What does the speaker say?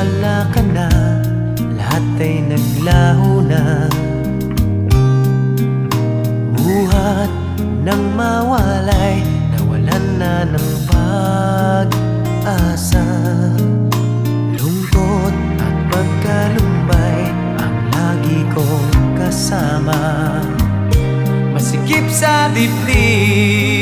wala ka na, lahat ay naglaho na. Buhat ng mawalay, nawalan na ng pag-asa. Lungkot at pagkalumbay ang lagi kong kasama. Masikip sa dibdib